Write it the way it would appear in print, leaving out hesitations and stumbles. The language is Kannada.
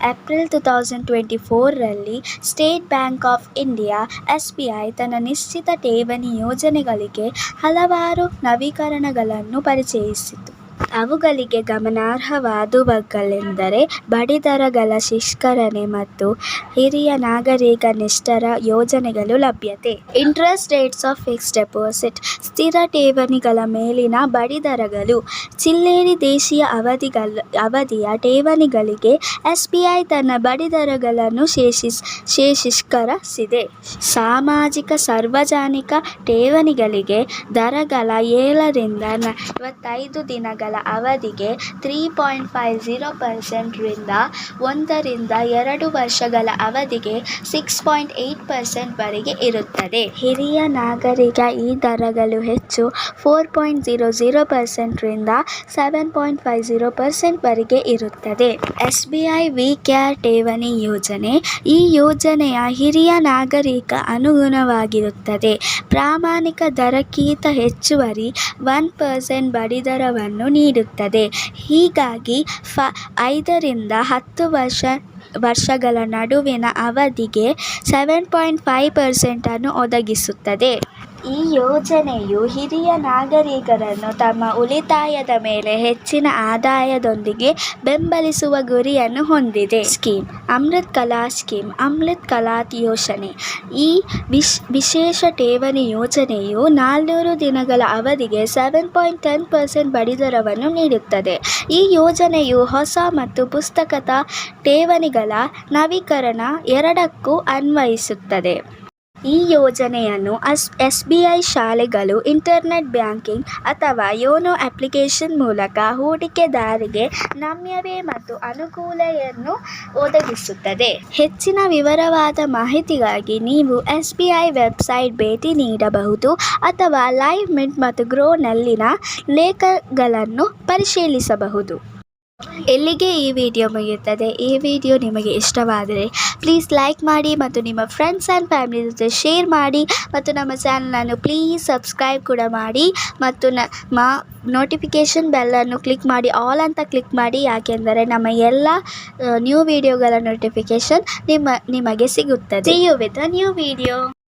ಏಪ್ರಿಲ್ 2024ರಲ್ಲಿ State Bank of India (SBI) ತನ್ನ ನಿಶ್ಚಿತ ಠೇವಣಿ ಯೋಜನೆಗಳಿಗೆ ಹಲವಾರು ನವೀಕರಣಗಳನ್ನು ಪರಿಚಯಿಸಿತು. ಅವುಗಳಿಗೆ ಗಮನಾರ್ಹವಾದವುಗಳೆಂದರೆ ಬಡ್ಡಿದರಗಳ ಪರಿಷ್ಕರಣೆ ಮತ್ತು ಹಿರಿಯ ನಾಗರಿಕ ನಿಷ್ಠರ ಯೋಜನೆಗಳ ಲಭ್ಯತೆ. Interest rates of fixed deposit ಸ್ಥಿರ ಠೇವಣಿಗಳ ಮೇಲಿನ ಬಡ್ಡಿದರಗಳು. ಚಿಲ್ಲರೆ ದೇಶೀಯ ಅವಧಿಯ ಠೇವಣಿಗಳಿಗೆ SBI ತನ್ನ ಬಡ್ಡಿದರಗಳನ್ನು ಪರಿಷ್ಕರಿಸಿದೆ. ಸಾಮಾಜಿಕ ಸಾರ್ವಜನಿಕ ಠೇವಣಿಗಳಿಗೆ ದರಗಳ 7 ರಿಂದ 45 ದಿನಗಳ ಅವಧಿಗೆ 3.50% ರಿಂದ 1 ರಿಂದ 2 ವರ್ಷಗಳ ಅವಧಿಗೆ 6.8% ವರೆಗೆ ಇರುತ್ತದೆ. ಹಿರಿಯ ನಾಗರಿಕ ಈ ದರಗಳು ಹೆಚ್ಚು 4.00% ರಿಂದ 7.50% ವರೆಗೆ ಇರುತ್ತದೆ. SBI ವಿ-ಕೇರ್ ಠೇವಣಿ ಯೋಜನೆ. ಈ ಯೋಜನೆಯ ಹಿರಿಯ ನಾಗರಿಕ ಅನುಗುಣವಾಗಿರುತ್ತದೆ. ಪ್ರಾಮಾಣಿಕ ದರಕ್ಕಿಂತ ಹೆಚ್ಚುವರಿ 1% ಬಡ್ಡಿದರವನ್ನು ನೀಡುತ್ತದೆ. ಹೀಗಾಗಿ 5 ರಿಂದ 10 ವರ್ಷಗಳ ನಡುವಿನ ಅವಧಿಗೆ 7.5% ಅನ್ನು ಒದಗಿಸುತ್ತದೆ. ಈ ಯೋಜನೆಯು ಹಿರಿಯ ನಾಗರಿಕರನ್ನು ತಮ್ಮ ಉಳಿತಾಯದ ಮೇಲೆ ಹೆಚ್ಚಿನ ಆದಾಯದೊಂದಿಗೆ ಬೆಂಬಲಿಸುವ ಗುರಿಯನ್ನು ಹೊಂದಿದೆ. ಸ್ಕೀಮ್. ಅಮೃತ್ ಕಲಾ ಸ್ಕೀಮ್. ಅಮೃತ್ ಕಲಾ ಯೋಜನೆ. ಈ ವಿಶೇಷ ಠೇವಣಿ ಯೋಜನೆಯು 400 ದಿನಗಳ ಅವಧಿಗೆ 7.10% ಬಡ್ಡಿದರವನ್ನು ನೀಡುತ್ತದೆ. ಈ ಯೋಜನೆಯು ಹೊಸ ಮತ್ತು ಪುಸ್ತಕದ ಠೇವಣಿಗಳ ನವೀಕರಣ ಎರಡಕ್ಕೂ ಅನ್ವಯಿಸುತ್ತದೆ. ಈ ಯೋಜನೆಯನ್ನು SBI ಶಾಲೆಗಳು, ಇಂಟರ್ನೆಟ್ ಬ್ಯಾಂಕಿಂಗ್ ಅಥವಾ ಯೋನೋ ಅಪ್ಲಿಕೇಶನ್ ಮೂಲಕ ಹೂಡಿಕೆದಾರರಿಗೆ ನಮ್ಯತೆ ಮತ್ತು ಅನುಕೂಲತೆಯನ್ನು ಒದಗಿಸುತ್ತದೆ. ಹೆಚ್ಚಿನ ವಿವರವಾದ ಮಾಹಿತಿಗಾಗಿ ನೀವು SBI ವೆಬ್ಸೈಟ್ಗೆ ಭೇಟಿ ನೀಡಬಹುದು ಅಥವಾ ಲೈವ್ ಮಿಂಟ್ ಮತ್ತು ಗ್ರೋ-ನಲ್ಲಿನ ಲೇಖನಗಳನ್ನು ಪರಿಶೀಲಿಸಬಹುದು. ಇಲ್ಲಿಗೆ ಈ ವಿಡಿಯೋ ಮುಗಿಯುತ್ತದೆ. ಈ ವಿಡಿಯೋ ನಿಮಗೆ ಇಷ್ಟವಾದರೆ ಪ್ಲೀಸ್ ಲೈಕ್ ಮಾಡಿ ಮತ್ತು ನಿಮ್ಮ ಫ್ರೆಂಡ್ಸ್ ಆ್ಯಂಡ್ ಫ್ಯಾಮಿಲಿ ಜೊತೆ ಶೇರ್ ಮಾಡಿ ಮತ್ತು ನಮ್ಮ ಚಾನಲನ್ನು ಪ್ಲೀಸ್ ಸಬ್ಸ್ಕ್ರೈಬ್ ಕೂಡ ಮಾಡಿ ಮತ್ತು ನೋಟಿಫಿಕೇಷನ್ ಬೆಲ್ಲನ್ನು ಕ್ಲಿಕ್ ಮಾಡಿ, ಆಲ್ ಅಂತ ಕ್ಲಿಕ್ ಮಾಡಿ. ಯಾಕೆಂದರೆ ನಮ್ಮ ಎಲ್ಲ ನ್ಯೂ ವಿಡಿಯೋಗಳ ನೋಟಿಫಿಕೇಷನ್ ನಿಮಗೆ ಸಿಗುತ್ತದೆ. See you with a new video.